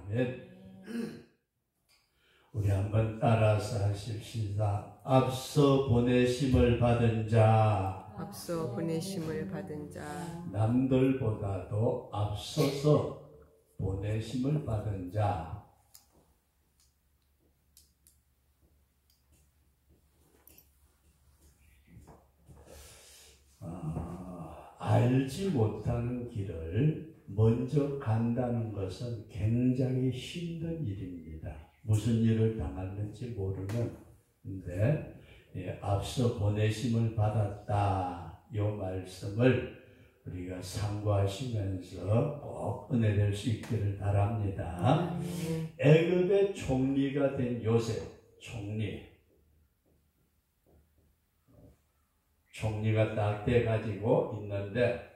아멘. 우리 한번 따라서 하십시다. 앞서 보내심을 받은 자, 앞서 보내심을 받은 자, 남들보다도 앞서서 보내심을 받은 자. 알지 못하는 길을 먼저 간다는 것은 굉장히 힘든 일입니다. 무슨 일을 당했는지 모르는데 앞서 보내심을 받았다 이 말씀을 우리가 상고하시면서 꼭 은혜될 수 있기를 바랍니다. 애굽의 총리가 된 요셉 총리가 딱 돼가지고 있는데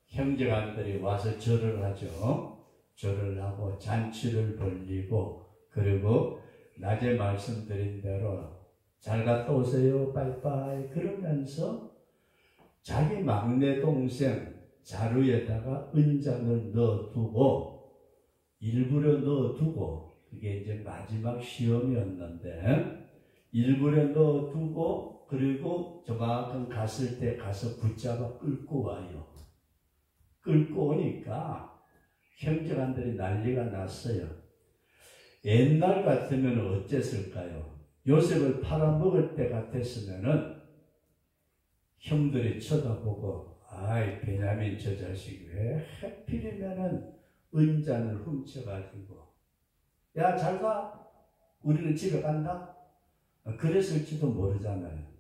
형제간들이 와서 절을 하죠. 절을 하고 잔치를 벌리고 그리고 낮에 말씀드린 대로 잘 갔다 오세요 빠이빠이 그러면서 자기 막내 동생 자루에다가 은장을 넣어두고 일부러 넣어두고 그게 이제 마지막 시험이었는데 일부러 넣어두고 그리고 저만큼 갔을 때 가서 붙잡아 끌고 와요. 끌고 오니까 형제간들이 난리가 났어요. 옛날 같으면 어땠을까요? 요셉을 팔아먹을 때 같았으면은 형들이 쳐다보고 아이 베냐민 저 자식 왜 하필이면은 은잔을 훔쳐가지고 야 잘 가 우리는 집에 간다 그랬을지도 모르잖아요.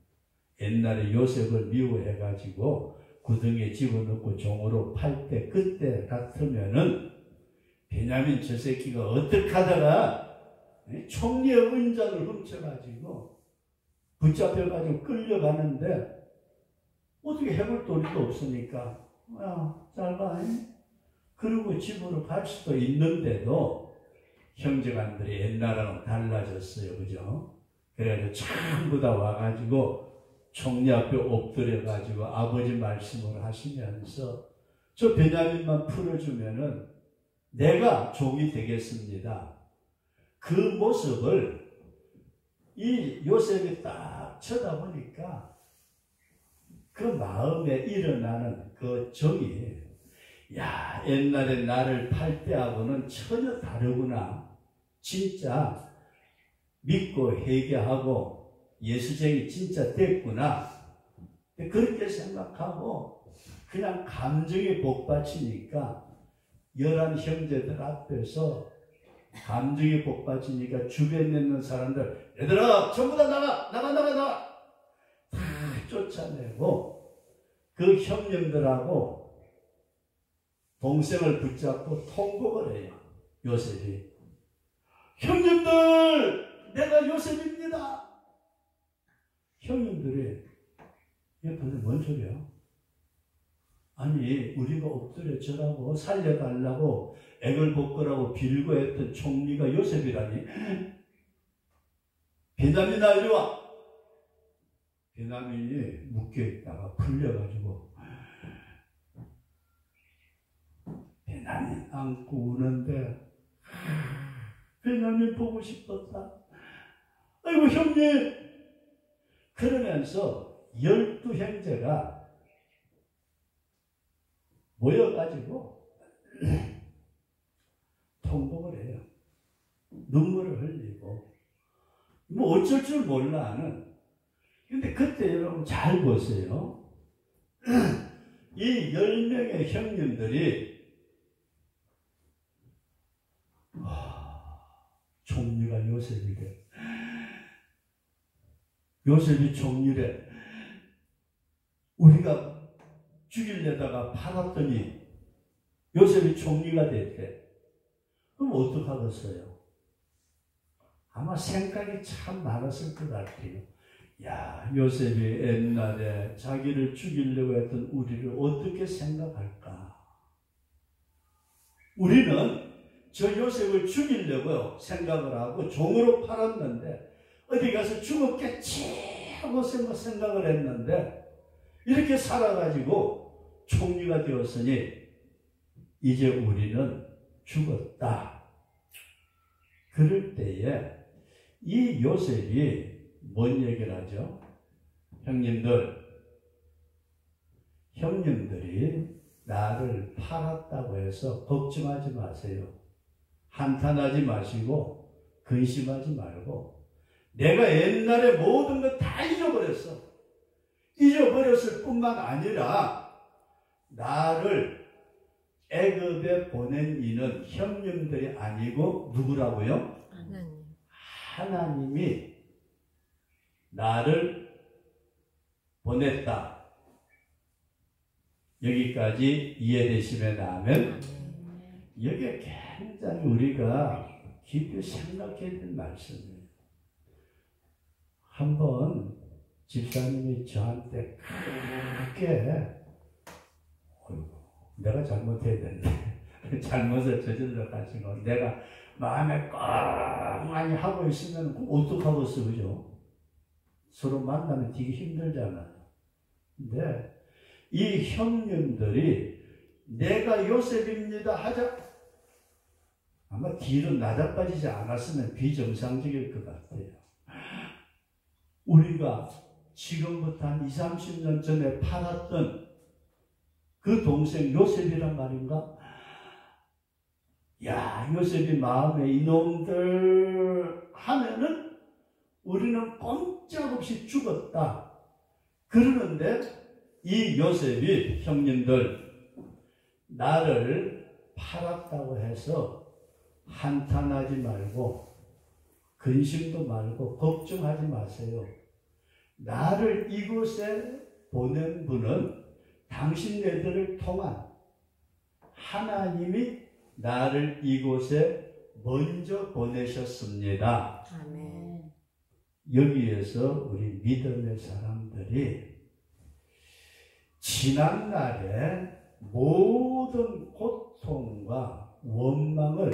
옛날에 요셉을 미워해가지고 구덩이에 집어넣고 종으로 팔 때 그때 같으면은 베냐민 저 새끼가 어떻게 하다가 총리의 은장을 훔쳐가지고 붙잡혀가지고 끌려가는데 어떻게 해볼 도리도 없으니까 잘 가 그리고 집으로 갈 수도 있는데도 형제간들이 옛날하고 달라졌어요. 그죠? 그래가지고 전부 다 와가지고 총리 앞에 엎드려가지고 아버지 말씀을 하시면서 저 베냐민만 풀어주면은 내가 종이 되겠습니다. 그 모습을 이 요셉이 딱 쳐다보니까 그 마음에 일어나는 그 정이 야 옛날에 나를 팔 때하고는 전혀 다르구나. 진짜 믿고 회개하고 예수쟁이 진짜 됐구나. 그렇게 생각하고 그냥 감정이 복받치니까 11 형제들 앞에서 감정이 복받치니까 주변에 있는 사람들 얘들아 전부 다 나가 다 쫓아내고 그 형님들하고 동생을 붙잡고 통곡을 해요. 요셉이 형님들 내가 요셉입니다. 형님들이 옆에서 뭔 소리야? 아니 우리가 엎드려 절하고 살려달라고 액을 벗거라고 빌고 했던 총리가 요셉이라니. 베냐민아 이리 와. 베냐민이 묶여있다가 풀려가지고 베냐민 안고 우는데 베냐민 보고 싶었다. 아이고 형님. 그러면서 12형제가 모여가지고 통곡을 해요. 눈물을 흘리고 뭐 어쩔 줄 몰라 하는. 근데 그때 여러분 잘 보세요. 이 10명의 형님들이 총리가 요셉이래. 요셉이 총리래. 우리가 죽이려다가 팔았더니 요셉이 총리가 됐대. 그럼 어떡하겠어요? 아마 생각이 참 많았을 것 같아요. 야, 요셉이 옛날에 자기를 죽이려고 했던 우리를 어떻게 생각할까? 우리는 저 요셉을 죽이려고 생각을 하고 종으로 팔았는데 어디 가서 죽었겠지 하고 생각을 했는데 이렇게 살아가지고 총리가 되었으니 이제 우리는 죽었다. 그럴 때에 이 요셉이 뭔 얘기를 하죠? 형님들이 나를 팔았다고 해서 걱정하지 마세요. 한탄하지 마시고 근심하지 말고 내가 옛날에 모든 거 다 잊어버렸어. 잊어버렸을 뿐만 아니라 나를 애굽에 보낸 이는 형님들이 아니고 누구라고요? 하나님이 나를 보냈다. 여기까지 이해되시면 나면 여기에 굉장히 우리가 깊이 생각해야 될 말씀이에요. 한번 집사님이 저한테 크게 내가 잘못했는데 잘못을 저질러 가지고 내가 마음에 꽉 하고 있으면 어떡하겠어, 그죠? 서로 만나면 되게 힘들잖아요. 근데 이 형님들이 내가 요셉입니다 하자 아마 뒤로 낮아빠지지 않았으면 비정상적일 것 같아요. 우리가 지금부터 한 20, 30년 전에 팔았던 그 동생 요셉이란 말인가? 야, 요셉이 마음에 이놈들 하면은 우리는 꼼짝없이 죽었다. 그러는데 이 요셉이 형님들 나를 팔았다고 해서 한탄하지 말고 근심도 말고 걱정하지 마세요. 나를 이곳에 보낸 분은 당신네들을 통한 하나님이 나를 이곳에 먼저 보내셨습니다. 아멘. 여기에서 우리 믿음의 사람들이 지난날의 모든 고통과 원망을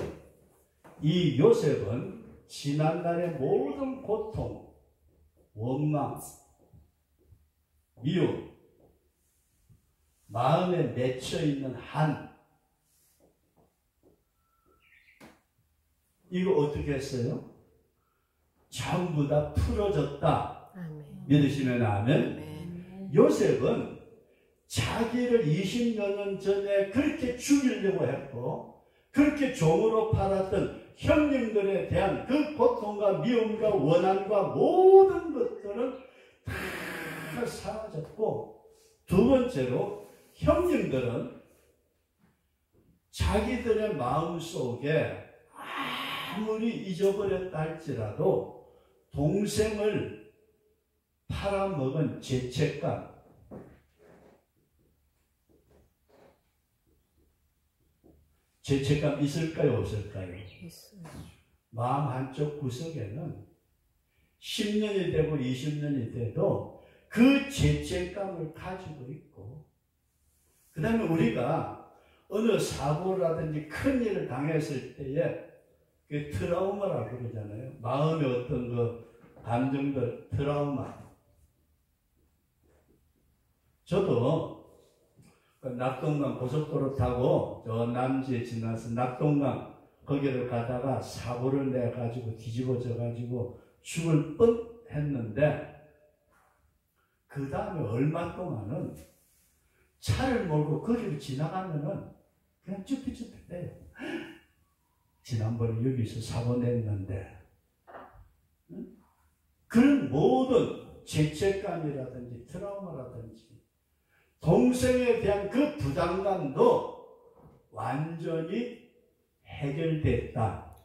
이 요셉은 지난날의 모든 고통, 원망, 미움, 마음에 맺혀있는 한 이거 어떻게 했어요? 전부 다 풀어졌다. 아멘. 믿으시면 아멘. 아멘. 요셉은 자기를 20여 년 전에 그렇게 죽이려고 했고 그렇게 종으로 팔았던 형님들에 대한 그 고통과 미움과 원한과 모든 것들은 다 사라졌고 두 번째로 형님들은 자기들의 마음속에 아무리 잊어버렸다 할지라도 동생을 팔아먹은 죄책감 있을까요? 없을까요? 있어요. 마음 한쪽 구석에는 10년이 되고 20년이 돼도 그 죄책감을 가지고 있고 그 다음에 우리가 어느 사고라든지 큰 일을 당했을 때에 그 트라우마라고 그러잖아요. 마음의 어떤 그 감정들, 트라우마. 저도 낙동강 고속도로 타고 저 남지에 지나서 낙동강 거기를 가다가 사고를 내가지고 뒤집어져가지고 죽을 뻔했는데 그 다음에 얼마 동안은 차를 몰고 거기를 지나가면은 그냥 쭈삣쭈삣해요. 지난번에 여기서 사고 냈는데 그런 모든 죄책감이라든지 트라우마라든지 동생에 대한 그 부담감도 완전히 해결됐다.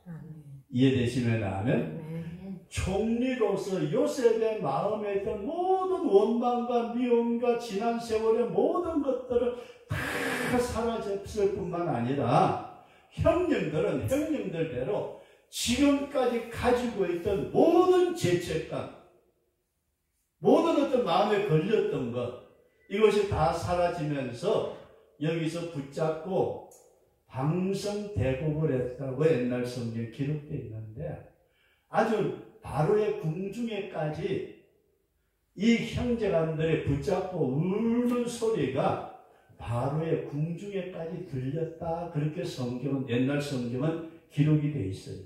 이해되시면 아멘. 총리로서 요셉의 마음에 있던 모든 원망과 미움과 지난 세월의 모든 것들을 다 사라졌을 뿐만 아니라 형님들은 형님들대로 지금까지 가지고 있던 모든 죄책감, 모든 어떤 마음에 걸렸던 것, 이것이 다 사라지면서 여기서 붙잡고 방성대국을 했다고 옛날 성경에 기록되어 있는데 아주 바로의 궁중에까지 이 형제간들의 붙잡고 우는 소리가 바로의 궁중에까지 들렸다. 그렇게 성경은 옛날 성경은 기록이 되어 있어요.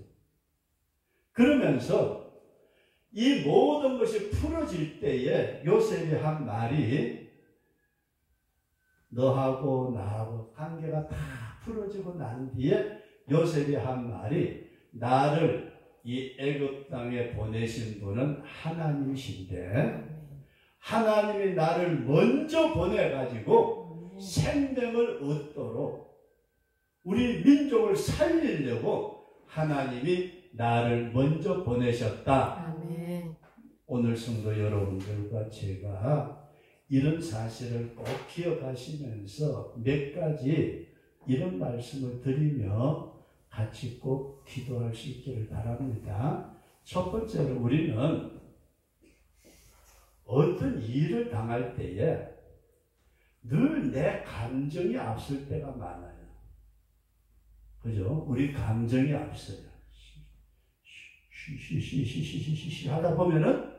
그러면서 이 모든 것이 풀어질 때에 요셉이 한 말이, 너하고 나하고 관계가 다 풀어지고 난 뒤에 요셉이 한 말이, 나를 이 애굽 땅에 보내신 분은 하나님이신데 하나님이 나를 먼저 보내가지고 생명을 얻도록 우리 민족을 살리려고 하나님이 나를 먼저 보내셨다. 아멘. 오늘 성도 여러분들과 제가 이런 사실을 꼭 기억하시면서 몇 가지 이런 말씀을 드리며 같이 꼭 기도할 수 있기를 바랍니다. 첫 번째로 우리는 어떤 일을 당할 때에 늘 내 감정이 앞설 때가 많아요. 그죠? 우리 감정이 앞서요. 쉬쉬쉬쉬쉬쉬 하다 보면은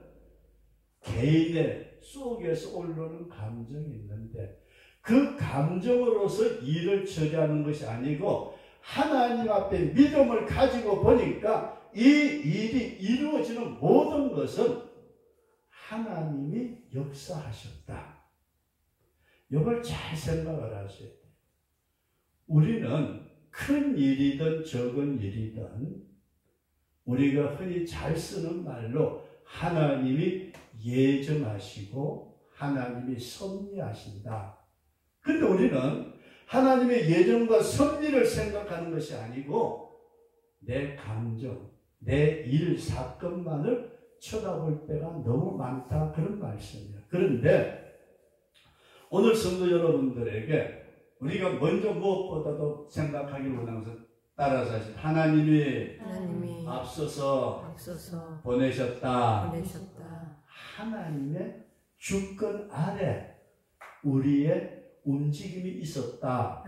개인의 속에서 올라오는 감정이 있는데 그 감정으로서 일을 처리하는 것이 아니고 하나님 앞에 믿음을 가지고 보니까 이 일이 이루어지는 모든 것은 하나님이 역사하셨다. 이걸 잘 생각을 하셔야 돼요. 우리는 큰 일이든 적은 일이든 우리가 흔히 잘 쓰는 말로 하나님이 예정하시고 하나님이 섭리하신다. 근데 우리는 하나님의 예정과 섭리를 생각하는 것이 아니고 내 감정, 내 일, 사건만을 쳐다볼 때가 너무 많다. 그런 말씀이에요. 그런데 오늘 성도 여러분들에게 우리가 먼저 무엇보다도 생각하기를 원하는 것은 따라서 하신 하나님이 앞서서 보내셨다. 하나님의 주권 아래 우리의 움직임이 있었다.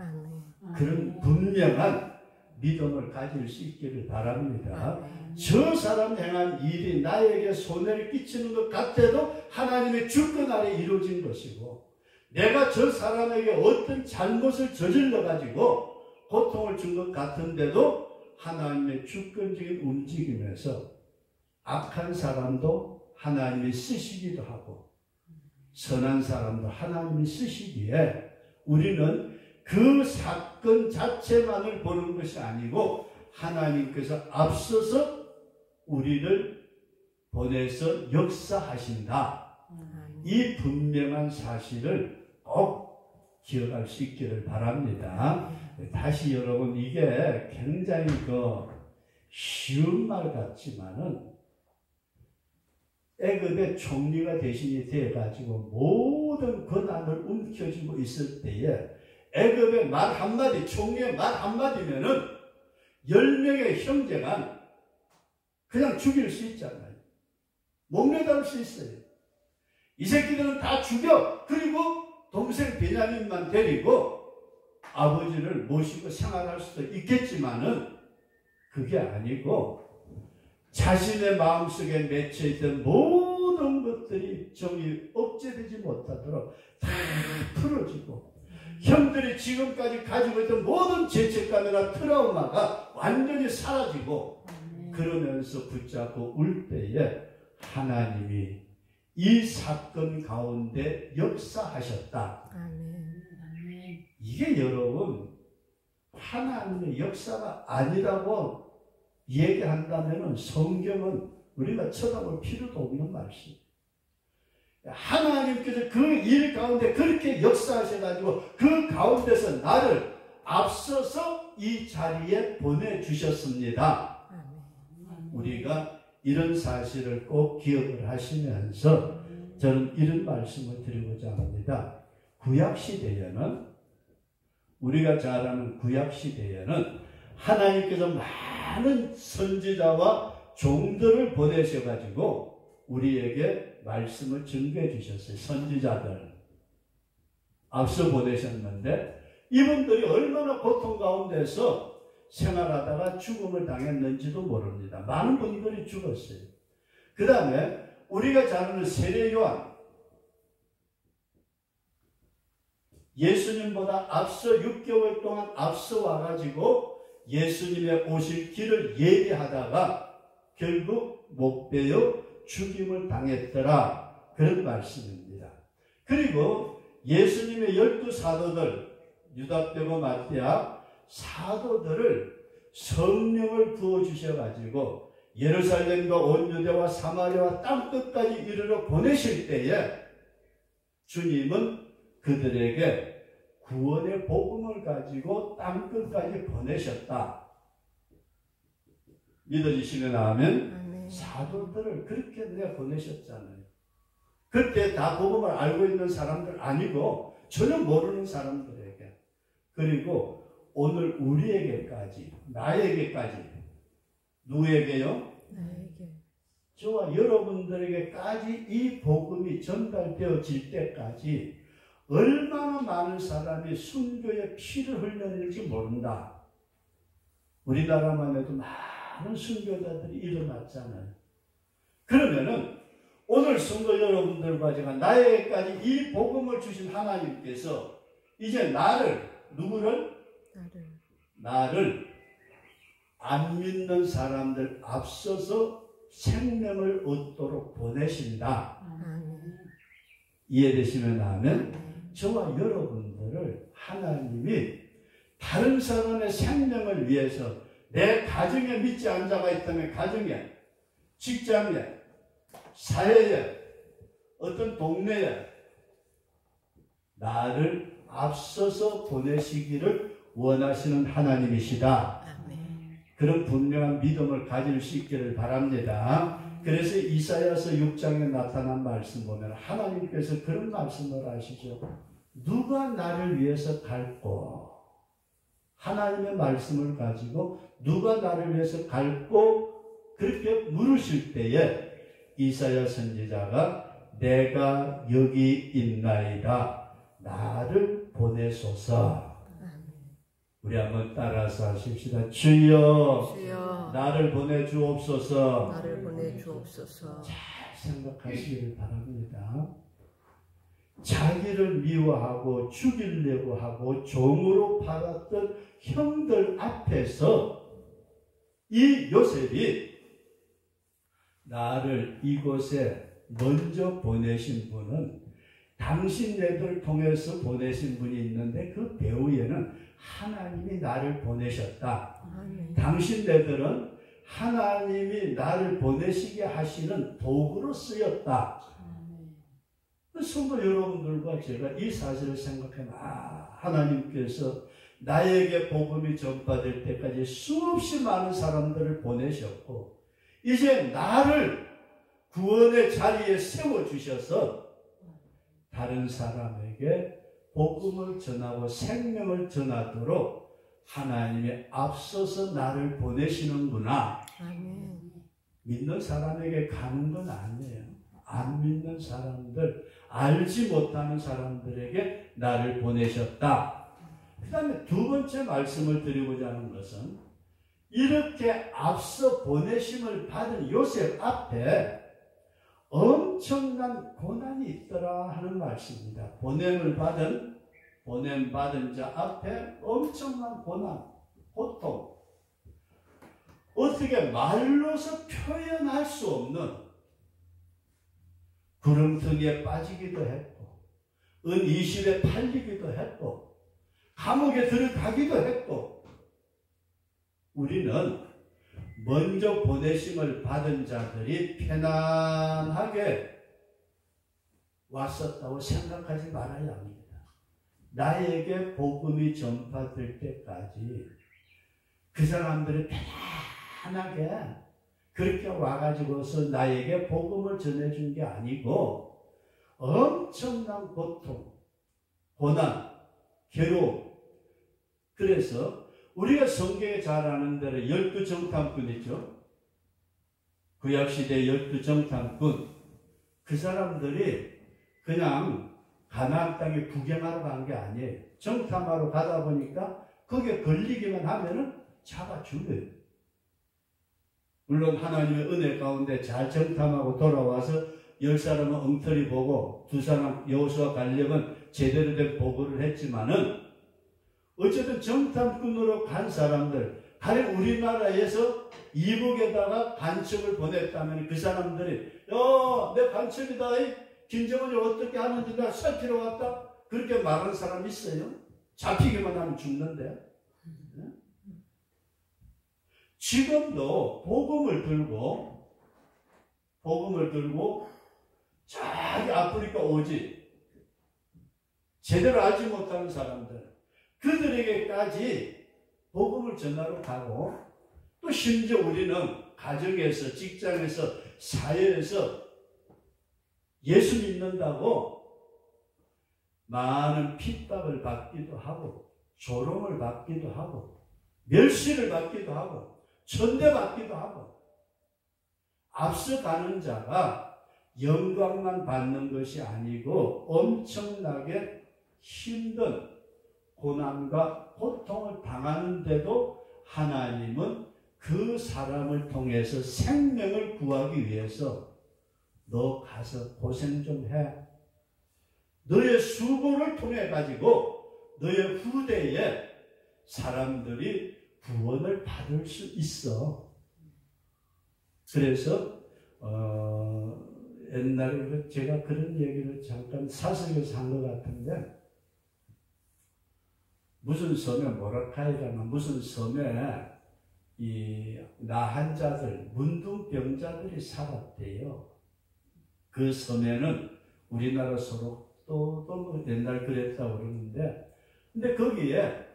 그런 분명한 믿음을 가질 수 있기를 바랍니다. 저 사람 행한 일이 나에게 손해를 끼치는 것 같아도 하나님의 주권 아래 이루어진 것이고, 내가 저 사람에게 어떤 잘못을 저질러 가지고 고통을 준 것 같은데도 하나님의 주권적인 움직임에서 악한 사람도 하나님이 쓰시기도 하고 선한 사람도 하나님이 쓰시기에 우리는 그 사건 자체만을 보는 것이 아니고 하나님께서 앞서서 우리를 보내서 역사하신다. 이 분명한 사실을 꼭 기억할 수 있기를 바랍니다. 다시 여러분, 이게 굉장히 쉬운 말 같지만은 애굽의 총리가 대신이 되어가지고 모든 권한을 움켜쥐고 있을 때에 애굽의 말 한마디, 총리의 말 한마디면은 10명의 형제가 그냥 죽일 수 있잖아요. 목매달 수 있어요. 이 새끼들은 다 죽여. 그리고 동생 베냐민만 데리고 아버지를 모시고 생활할 수도 있겠지만은 그게 아니고 자신의 마음속에 맺혀있던 모든 것들이 정이 억제되지 못하도록 다 풀어지고 형들이 지금까지 가지고 있던 모든 죄책감이나 트라우마가 완전히 사라지고 그러면서 붙잡고 울 때에 하나님이 이 사건 가운데 역사하셨다. 이게 여러분 하나님의 역사가 아니라고 얘기한다면 성경은 우리가 쳐다볼 필요도 없는 말씀. 하나님께서 그 일 가운데 그렇게 역사하셔가지고 그 가운데서 나를 앞서서 이 자리에 보내주셨습니다. 우리가 이런 사실을 꼭 기억을 하시면서 저는 이런 말씀을 드리고자 합니다. 구약시대에는 우리가 잘 아는 구약시대에는 하나님께서 많은 선지자와 종들을 보내셔가지고 우리에게 말씀을 증거해 주셨어요. 선지자들 앞서 보내셨는데 이분들이 얼마나 고통 가운데서 생활하다가 죽음을 당했는지도 모릅니다. 많은 분들이 죽었어요. 그 다음에 우리가 잘 아는 세례 요한, 예수님보다 앞서 6개월 동안 앞서 와가지고 예수님의 오실 길을 예비하다가 결국 목베어 죽임을 당했더라. 그런 말씀입니다. 그리고 예수님의 12사도들, 유다 빼고 마띠아 사도들을 성령을 부어주셔가지고 예루살렘과 온 유대와 사마리아와 땅끝까지 이르러 보내실 때에 주님은 그들에게 구원의 복음을 가지고 땅끝까지 보내셨다. 믿어지시면 아멘. 사도들을 그렇게 내보내셨잖아요. 그때 다 복음을 알고 있는 사람들 아니고 전혀 모르는 사람들에게, 그리고 오늘 우리에게까지, 나에게까지, 누구에게요? 나에게. 저와 여러분들에게까지 이 복음이 전달되어질 때까지 얼마나 많은 사람이 순교의 피를 흘렸는지 모른다. 우리나라만 해도 많은 순교자들이 일어났잖아요. 그러면은 오늘 성도 여러분들과 제가 나에게까지 이 복음을 주신 하나님께서 이제 나를, 누구를? 나를 안 믿는 사람들 앞서서 생명을 얻도록 보내신다. 이해되시면 아멘. 저와 여러분들을 하나님이 다른 사람의 생명을 위해서, 내 가정에 믿지 않은 자가 있다면 가정에, 직장에, 사회에, 어떤 동네에 나를 앞서서 보내시기를 원하시는 하나님이시다. 그런 분명한 믿음을 가질 수 있기를 바랍니다. 그래서 이사야서 6장에 나타난 말씀 보면 하나님께서 그런 말씀을 하시죠. 누가 나를 위해서 갈꼬? 하나님의 말씀을 가지고 누가 나를 위해서 갈꼬? 그렇게 물으실 때에 이사야 선지자가 내가 여기 있나이다. 나를 보내소서. 우리 한번 따라서 하십시다. 주여, 주여 나를 보내주옵소서. 나를 보내주옵소서. 잘 생각하시기를 바랍니다. 자기를 미워하고 죽이려고 하고 종으로 팔았던 형들 앞에서 이 요셉이 나를 이곳에 먼저 보내신 분은 당신네들 통해서 보내신 분이 있는데 그 배후에는 하나님이 나를 보내셨다. 당신네들은 하나님이 나를 보내시게 하시는 도구로 쓰였다. 성도 여러분들과 제가 이 사실을 생각하면 하나님께서 나에게 복음이 전파될 때까지 수없이 많은 사람들을 보내셨고 이제 나를 구원의 자리에 세워주셔서 다른 사람에게 복음을 전하고 생명을 전하도록 하나님이 앞서서 나를 보내시는구나. 아멘. 믿는 사람에게 가는 건 아니에요. 안 믿는 사람들, 알지 못하는 사람들에게 나를 보내셨다. 그 다음에 두 번째 말씀을 드리고자 하는 것은 이렇게 앞서 보내심을 받은 요셉 앞에 엄청난 고난이 있더라 하는 말씀입니다. 보냄을 받은 자 앞에 엄청난 고난, 고통, 어떻게 말로서 표현할 수 없는 구름텅이에 빠지기도 했고 은20에 팔리기도 했고 감옥에 들어가기도 했고 우리는 먼저 보내심을 받은 자들이 편안하게 왔었다고 생각하지 말아야 합니다. 나에게 복음이 전파될 때까지 그 사람들이 편안하게 그렇게 와가지고서 나에게 복음을 전해준 게 아니고 엄청난 고통, 고난, 괴로움. 그래서 우리가 성경에 잘 아는 대로 12정탐꾼 있죠. 구약시대 12정탐꾼. 그 사람들이 그냥 가나안 땅에 구경하러 간 게 아니에요. 정탐하러 가다 보니까 거기에 걸리기만 하면은 잡아 죽여요. 물론 하나님의 은혜 가운데 잘 정탐하고 돌아와서 10사람은 엉터리 보고 2사람 여호수아 갈렙은 제대로 된 보고를 했지만은 어쨌든 정탐꾼으로 간 사람들, 가령 우리나라에서 이북에다가 간첩을 보냈다면 그 사람들이 내 간첩이다. 김정은이 어떻게 하는지 나 살피러 왔다. 그렇게 말하는 사람 있어요? 잡히기만 하면 죽는데. 지금도 복음을 들고 저기 아프리카 오지 제대로 알지 못하는 사람들 그들에게까지 복음을 전하러 가고 또 심지어 우리는 가정에서 직장에서 사회에서 예수 믿는다고 많은 핍박을 받기도 하고 조롱을 받기도 하고 멸시를 받기도 하고 천대받기도 하고 앞서가는 자가 영광만 받는 것이 아니고 엄청나게 힘든 고난과 고통을 당하는데도 하나님은 그 사람을 통해서 생명을 구하기 위해서 너 가서 고생 좀 해. 너의 수고를 통해 가지고 너의 후대에 사람들이 구원을 받을 수 있어. 그래서 옛날에 제가 그런 얘기를 잠깐 사석에서 한 것 같은데 무슨 섬에 모라카이라나 무슨 섬에 이 나한 자들 문둥병자들이 살았대요. 그 섬에는 우리나라 소록도 옛날 그랬다고 그러는데 근데 거기에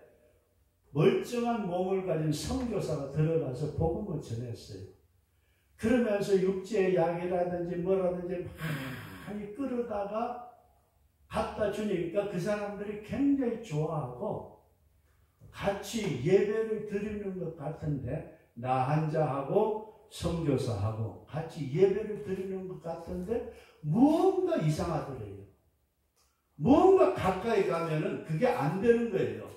멀쩡한 몸을 가진 선교사가 들어가서 복음을 전했어요. 그러면서 육지의 약이라든지 뭐라든지 많이 끌어다가 갖다 주니까 그 사람들이 굉장히 좋아하고 같이 예배를 드리는 것 같은데 나한 자하고 선교사하고 같이 예배를 드리는 것 같은데 뭔가 이상하더래요. 뭔가 가까이 가면은 그게 안 되는 거예요.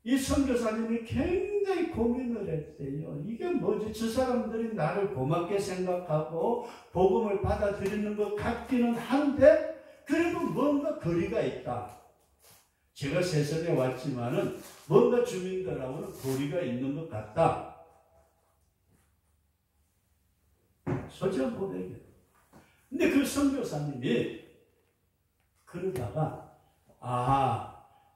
이 선교사님이 굉장히 고민을 했대요. 이게 뭐지? 저 사람들이 나를 고맙게 생각하고 복음을 받아들이는 것 같기는 한데 그래도 뭔가 거리가 있다. 제가 세상에 왔지만은 뭔가 주민들하고는 거리가 있는 것 같다. 솔직한 고백이에요. 근데 그 선교사님이 그러다가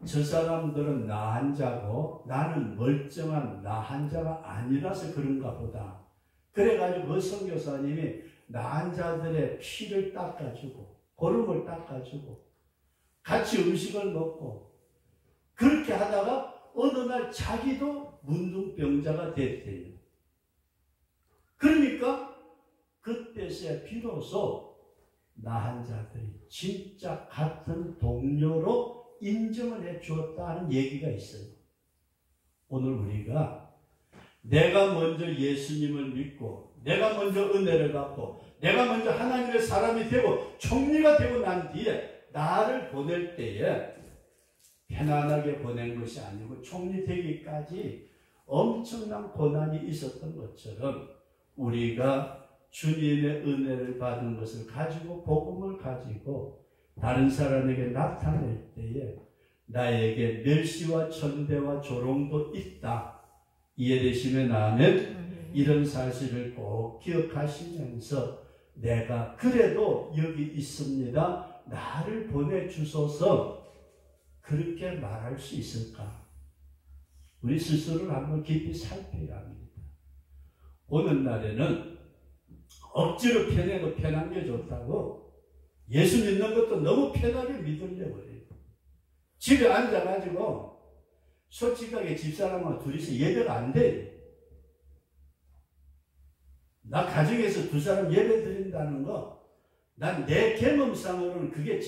저 사람들은 나한 자고 나는 멀쩡한 나한 자가 아니라서 그런가 보다. 그래가지고 그 선교사님이 나한 자들의 피를 닦아주고 고름을 닦아주고 같이 음식을 먹고 그렇게 하다가 어느 날 자기도 문둥병자가 됐대요. 그러니까 그때서야 비로소 나한 자들이 진짜 같은 동료로 인정을 해 주었다는 얘기가 있어요. 오늘 우리가 내가 먼저 예수님을 믿고 내가 먼저 은혜를 받고 내가 먼저 하나님의 사람이 되고 총리가 되고 난 뒤에 나를 보낼 때에 편안하게 보낸 것이 아니고 총리 되기까지 엄청난 고난이 있었던 것처럼 우리가 주님의 은혜를 받은 것을 가지고 복음을 가지고 다른 사람에게 나타낼 때에 나에게 멸시와 천대와 조롱도 있다. 이해되시면 아멘. 이런 사실을 꼭 기억하시면서 내가 그래도 여기 있습니다. 나를 보내주소서 그렇게 말할 수 있을까? 우리 스스로를 한번 깊이 살펴야 합니다. 오늘날에는 억지로 편해도 편한 게 좋다고 예수 믿는 것도 너무 편하게 믿으려고 그래요. 집에 앉아가지고 솔직하게 집사람하고 둘이서 예배가 안 돼. 나 가정에서 두 사람 예배 드린다는 거 난 내 경험상으로는 그게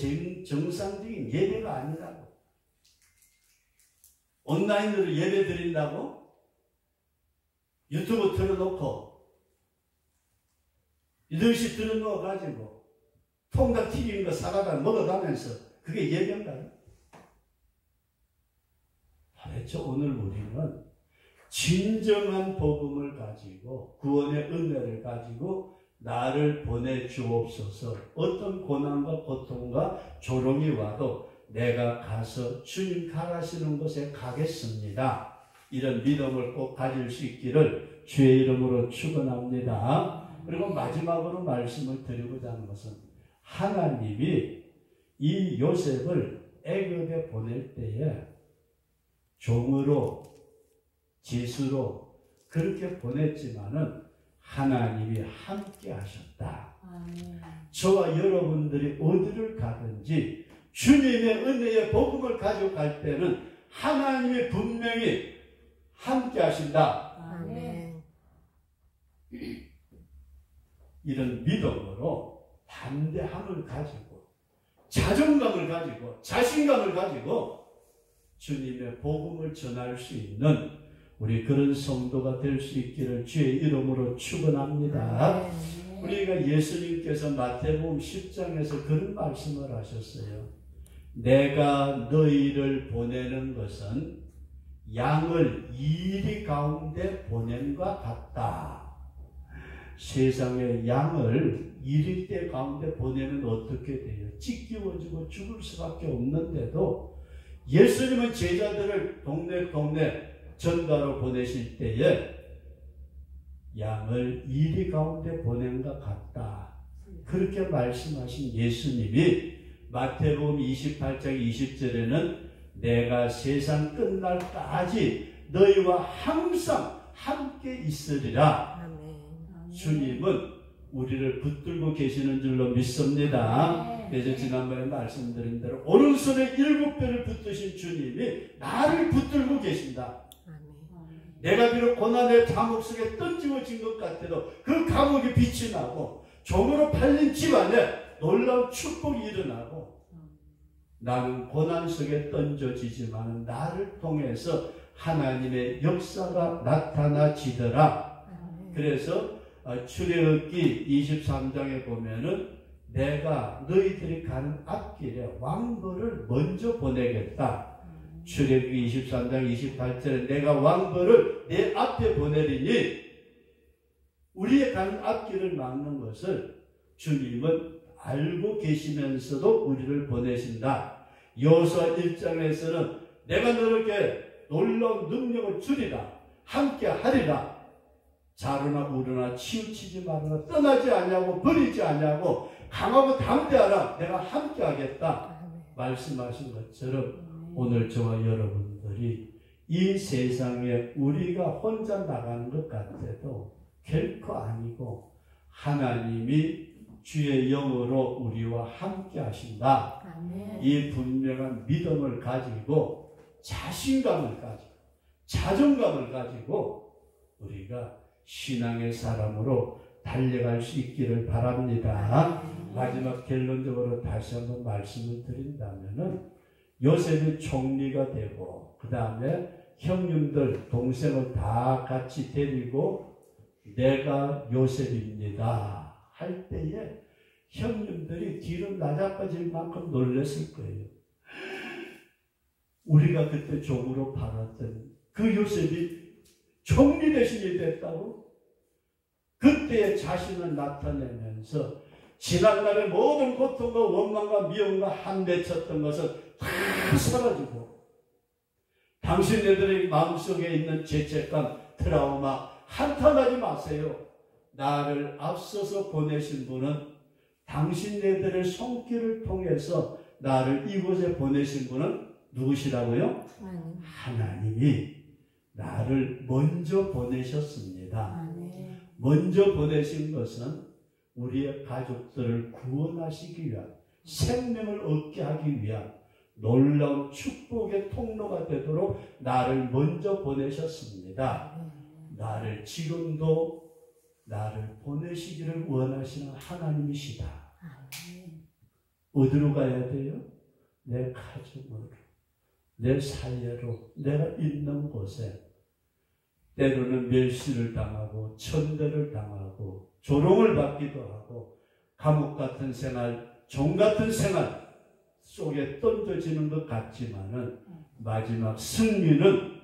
정상적인 예배가 아니라고. 온라인으로 예배 드린다고 유튜브 틀어놓고 이것이 들어놓아가지고 통닭 튀긴 거 사가다 먹어가면서 그게 예배인가요? 도대체 오늘 우리는 진정한 복음을 가지고 구원의 은혜를 가지고 나를 보내주옵소서. 어떤 고난과 고통과 조롱이 와도 내가 가서 주님 가라시는 곳에 가겠습니다. 이런 믿음을 꼭 가질 수 있기를 주의 이름으로 축원합니다. 그리고 마지막으로 말씀을 드리고자 하는 것은 하나님이 이 요셉을 애굽에 보낼 때에 종으로 지수로 그렇게 보냈지만은 하나님이 함께 하셨다. 저와 여러분들이 어디를 가든지 주님의 은혜의 복음을 가져갈 때는 하나님이 분명히 함께 하신다. 아멘. 이런 믿음으로 담대함을 가지고 자존감을 가지고 자신감을 가지고 주님의 복음을 전할 수 있는 우리 그런 성도가 될 수 있기를 주의 이름으로 축원합니다. 우리가 예수님께서 마태복음 10장에서 그런 말씀을 하셨어요. 내가 너희를 보내는 것은 양을 이리 가운데 보냄과 같다. 세상에 양을 이리대 가운데 보내면 어떻게 돼요? 찢기워지고 죽을 수밖에 없는데도 예수님은 제자들을 동네 전가로 보내실 때에 양을 이리 가운데 보낸 것 같다. 그렇게 말씀하신 예수님이 마태복음 28장 20절에는 내가 세상 끝날까지 너희와 항상 함께 있으리라. 주님은 우리를 붙들고 계시는 줄로 믿습니다. 그래서 지난번에 말씀드린 대로 오른손에 7배를 붙드신 주님이 나를 붙들고 계신다. 내가 비록 고난의 감옥 속에 던지워진 것 같아도 그 감옥에 빛이 나고 종으로 팔린 집안에 놀라운 축복이 일어나고 나는 고난 속에 던져지지만 나를 통해서 하나님의 역사가 나타나지더라. 그래서 출애굽기 23장에 보면은 내가 너희들이 가는 앞길에 왕벌을 먼저 보내겠다. 출애굽기 23장 28절에 내가 왕벌을 내 앞에 보내리니 우리의 가는 앞길을 막는 것을 주님은 알고 계시면서도 우리를 보내신다. 여호수아 1장에서는 내가 너에게 놀라운 능력을 주리라. 함께 하리라. 자루나 우르나 치우치지 말라. 떠나지 아니하고 버리지 아니하고 강하고 담대하라. 내가 함께 하겠다. 말씀하신 것처럼 오늘 저와 여러분들이 이 세상에 우리가 혼자 나가는 것 같아도 결코 아니고 하나님이 주의 영으로 우리와 함께 하신다. 이 분명한 믿음을 가지고 자신감을 가지고 자존감을 가지고 우리가 신앙의 사람으로 달려갈 수 있기를 바랍니다. 마지막 결론적으로 다시 한번 말씀을 드린다면은 요셉이 총리가 되고 그 다음에 형님들 동생을 다 같이 데리고 내가 요셉입니다 할 때에 형님들이 뒤로 낮아빠질 만큼 놀랐을 거예요. 우리가 그때 종으로 팔았던 그 요셉이 총리 대신이 됐다고? 그때의 자신을 나타내면서 지난날의 모든 고통과 원망과 미움과 한대쳤던 것은 다 사라지고 당신네들의 마음속에 있는 죄책감, 트라우마 한탄하지 마세요. 나를 앞서서 보내신 분은 당신네들의 손길을 통해서 나를 이곳에 보내신 분은 누구시라고요? 하나님이 나를 먼저 보내셨습니다. 먼저 보내신 것은 우리의 가족들을 구원하시기 위한 생명을 얻게 하기 위한 놀라운 축복의 통로가 되도록 나를 먼저 보내셨습니다. 나를 지금도 나를 보내시기를 원하시는 하나님이시다. 어디로 가야 돼요? 내 가족으로, 내 사회로, 내가 있는 곳에 때로는 멸시를 당하고 천대를 당하고 조롱을 받기도 하고 감옥 같은 생활, 종 같은 생활 속에 던져지는 것 같지만은 마지막 승리는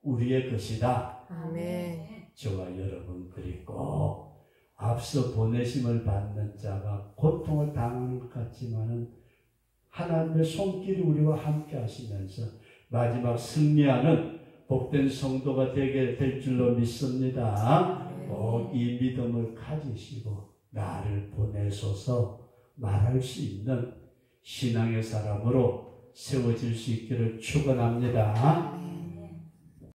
우리의 것이다. 아멘. 저와 여러분들이 꼭 앞서 보내심을 받는 자가 고통을 당하는 것 같지만은 하나님의 손길이 우리와 함께 하시면서 마지막 승리하는 복된 성도가 되게 될 줄로 믿습니다. 꼭 이 믿음을 가지시고 나를 보내소서 말할 수 있는 신앙의 사람으로 세워질 수 있기를 축원합니다.